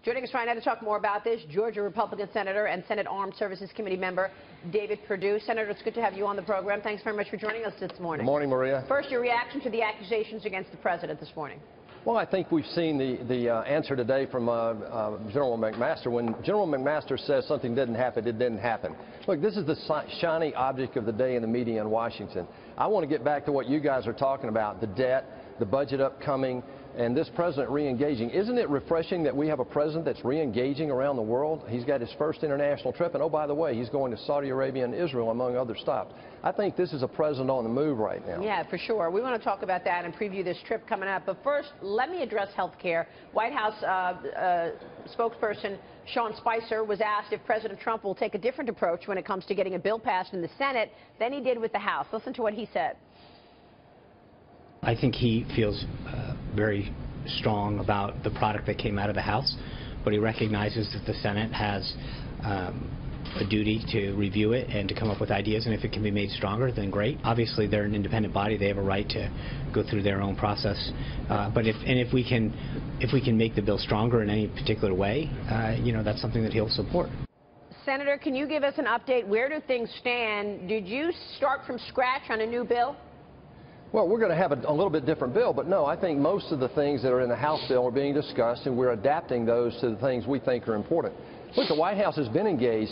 Joining us right now to talk more about this, Georgia Republican Senator and Senate Armed Services Committee member David Perdue. Senator, it's good to have you on the program. Thanks very much for joining us this morning. Good morning, Maria. First, your reaction to the accusations against the president this morning. Well, I think we've seen the answer today from General McMaster. When General McMaster says something didn't happen, it didn't happen. Look, this is the shiny object of the day in the media in Washington. I want to get back to what you guys are talking about, the debt, the budget upcoming, and this president re-engaging. Isn't it refreshing that we have a president that's re-engaging around the world? He's got his first international trip, and oh, by the way, he's going to Saudi Arabia and Israel, among other stops. I think this is a president on the move right now. Yeah, for sure. We want to talk about that and preview this trip coming up. But first, let me address health care. White House spokesperson Sean Spicer was asked if President Trump will take a different approach when it comes to getting a bill passed in the Senate than he did with the House. Listen to what he said. I think he feels very strong about the product that came out of the House, but he recognizes that the Senate has a duty to review it and to come up with ideas, and if it can be made stronger, then great. Obviously, they're an independent body; they have a right to go through their own process. But if we can make the bill stronger in any particular way, that's something that he'll support. Senator, can you give us an update? Where do things stand? Did you start from scratch on a new bill? Well, we're going to have a little bit different bill, but no, I think most of the things that are in the House bill are being discussed, and we're adapting those to the things we think are important. Look, the White House has been engaged.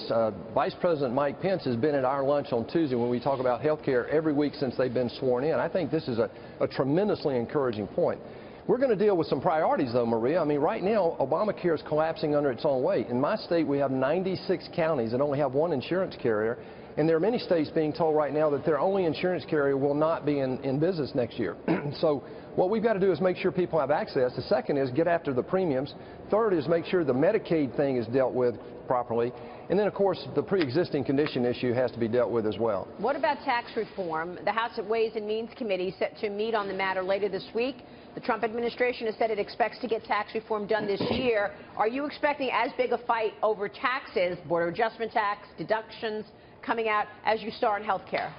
Vice President Mike Pence has been at our lunch on Tuesday when we talk about health care every week since they've been sworn in. I think this is a tremendously encouraging point. We're going to deal with some priorities, though, Maria. I mean, right now, Obamacare is collapsing under its own weight. In my state, we have 96 counties that only have one insurance carrier. And there are many states being told right now that their only insurance carrier will not be in business next year. So what we've got to do is make sure people have access. The second is get after the premiums. Third is make sure the Medicaid thing is dealt with properly. And then, of course, the pre-existing condition issue has to be dealt with as well. What about tax reform? The House Ways and Means Committee is set to meet on the matter later this week. The Trump administration has said it expects to get tax reform done this year. Are you expecting as big a fight over taxes, border adjustment tax, deductions, coming out as you saw in health care?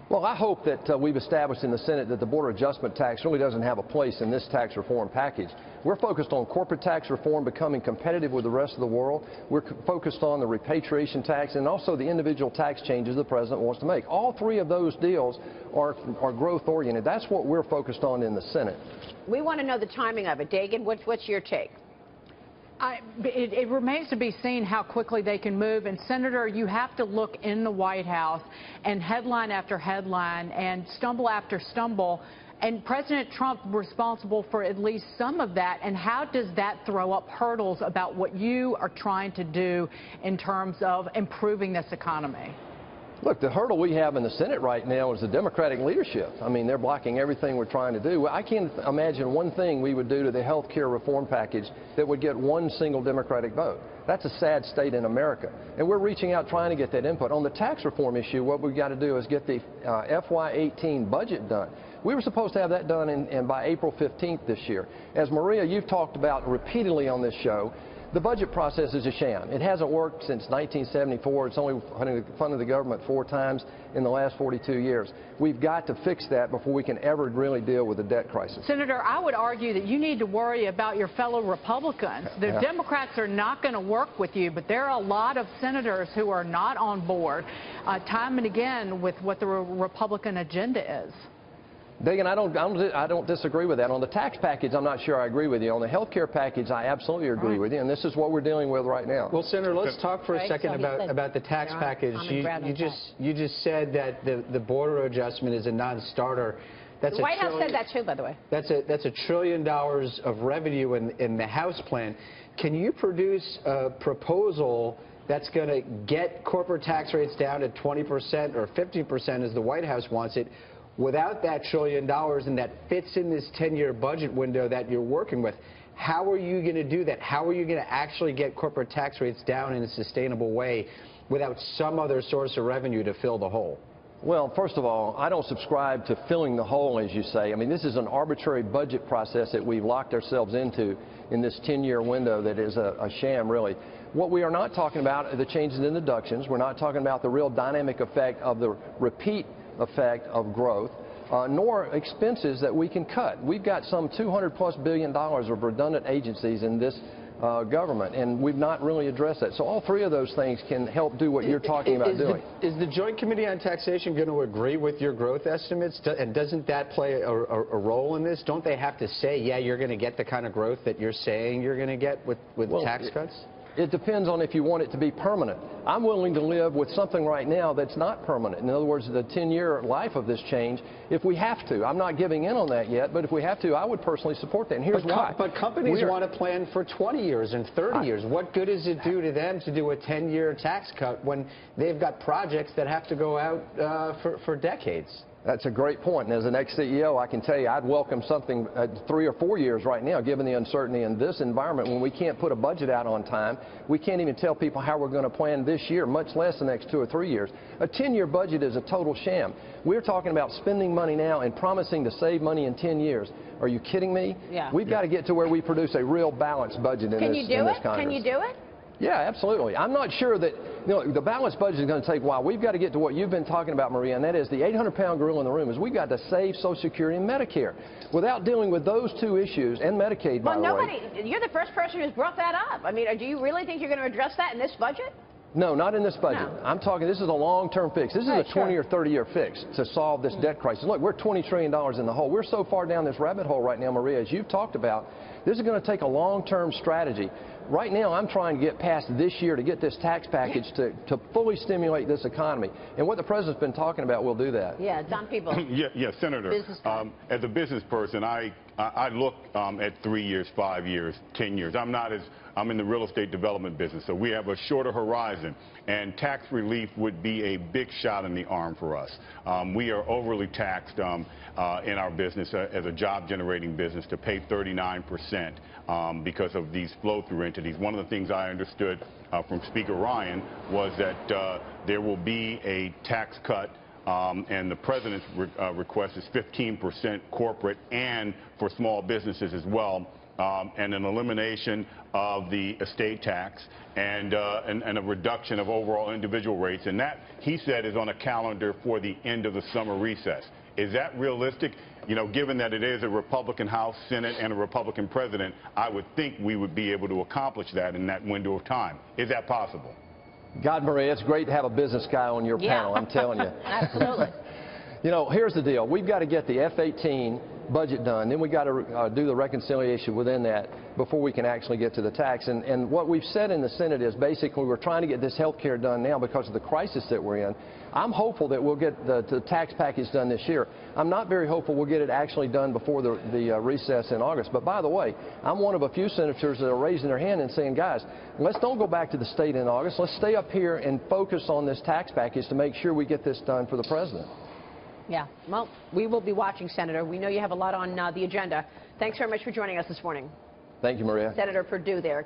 Well, I hope that we've established in the Senate that the border adjustment tax really doesn't have a place in this tax reform package. We're focused on corporate tax reform becoming competitive with the rest of the world. We're focused on the repatriation tax and also the individual tax changes the president wants to make. All three of those deals are growth-oriented. That's what we're focused on in the Senate. We want to know the timing of it. Dagan, what's your take? It remains to be seen how quickly they can move. And, Senator, you have to look in the White House and headline after headline and stumble after stumble. And President Trump responsible for at least some of that. And how does that throw up hurdles about what you are trying to do in terms of improving this economy? Look, the hurdle we have in the Senate right now is the Democratic leadership. I mean, they're blocking everything we're trying to do. I can't imagine one thing we would do to the health care reform package that would get one single Democratic vote. That's a sad state in America. And we're reaching out trying to get that input. On the tax reform issue, what we've got to do is get the FY18 budget done. We were supposed to have that done by April 15th this year. As Maria, you've talked about repeatedly on this show, the budget process is a sham. It hasn't worked since 1974. It's only funded the government 4 times in the last 42 years. We've got to fix that before we can ever really deal with the debt crisis. Senator, I would argue that you need to worry about your fellow Republicans. The Democrats are not going to work with you, but there are a lot of senators who are not on board time and again with what the Republican agenda is. Dagan, I don't disagree with that. On the tax package, I'm not sure I agree with you. On the health care package, I absolutely agree with you, and this is what we're dealing with right now. Well, Senator, let's talk for a second about the tax package. You just said that the border adjustment is a non-starter. The White House said that too, by the way. That's $1 trillion of revenue in the House plan. Can you produce a proposal that's going to get corporate tax rates down to 20% or 15% as the White House wants it, without that $1 trillion, and that fits in this 10-year budget window that you're working with? How are you going to do that? How are you going to actually get corporate tax rates down in a sustainable way without some other source of revenue to fill the hole? Well, first of all, I don't subscribe to filling the hole, as you say. I mean, this is an arbitrary budget process that we've locked ourselves into in this 10-year window that is a sham, really. What we are not talking about are the changes in deductions. We're not talking about the real dynamic effect of the repeat effect of growth, nor expenses that we can cut. We've got some $200+ billion of redundant agencies in this government, and we've not really addressed that. So all three of those things can help do what you're talking about doing. Is the Joint Committee on Taxation going to agree with your growth estimates? And doesn't that play a role in this? Don't they have to say, yeah, you're going to get the kind of growth that you're saying you're going to get with tax cuts? It depends on if you want it to be permanent. I'm willing to live with something right now that's not permanent. In other words, the 10-year life of this change, if we have to. I'm not giving in on that yet, but if we have to, I would personally support that. And here's why. But companies want to plan for 20 years and 30 years. What good does it do to them to do a 10-year tax cut when they've got projects that have to go out for decades? That's a great point. And as an ex-CEO, I can tell you I'd welcome something 3 or 4 years right now, given the uncertainty in this environment when we can't put a budget out on time. We can't even tell people how we're going to plan this year, much less the next 2 or 3 years. A 10-year budget is a total sham. We're talking about spending money now and promising to save money in 10 years. Are you kidding me? Yeah. We've got to get to where we produce a real balanced budget in this Congress. Can you do it? Yeah, absolutely. I'm not sure that, the balanced budget is going to take a while. We've got to get to what you've been talking about, Maria, and that is the 800-pound gorilla in the room is we've got to save Social Security and Medicare. Without dealing with those two issues, and Medicaid, by the way. You're the first person who's brought that up. I mean, do you really think you're going to address that in this budget? No, not in this budget. No. I'm talking, this is a long-term fix. This is a 20 or 30-year fix to solve this debt crisis. Look, we're $20 trillion in the hole. We're so far down this rabbit hole right now, Maria, as you've talked about. This is going to take a long-term strategy. Right now, I'm trying to get past this year to get this tax package to fully stimulate this economy. And what the President's been talking about will do that. Yeah, Don People. Yeah, Senator. As a business person, I look at 3 years, 5 years, 10 years. I'm in the real estate development business, so we have a shorter horizon. And tax relief would be a big shot in the arm for us. We are overly taxed in our business as a job-generating business to pay 39% because of these flow-through entities. One of the things I understood from Speaker Ryan was that there will be a tax cut and the President's request is 15% corporate and for small businesses as well. And an elimination of the estate tax and a reduction of overall individual rates. And that, he said, is on a calendar for the end of the summer recess. Is that realistic? Given that it is a Republican House, Senate, and a Republican President, I would think we would be able to accomplish that in that window of time. Is that possible? God, Maria, it's great to have a business guy on your panel, I'm telling you. Absolutely. Here's the deal. We've got to get the F-18 budget done. Then we've got to do the reconciliation within that before we can actually get to the tax. And what we've said in the Senate is basically we're trying to get this health care done now because of the crisis that we're in. I'm hopeful that we'll get the tax package done this year. I'm not very hopeful we'll get it actually done before the recess in August. But by the way, I'm one of a few senators that are raising their hand and saying, guys, let's don't go back to the state in August. Let's stay up here and focus on this tax package to make sure we get this done for the President. Yeah, well, we will be watching, Senator. We know you have a lot on the agenda. Thanks very much for joining us this morning. Thank you, Maria. Senator Perdue there.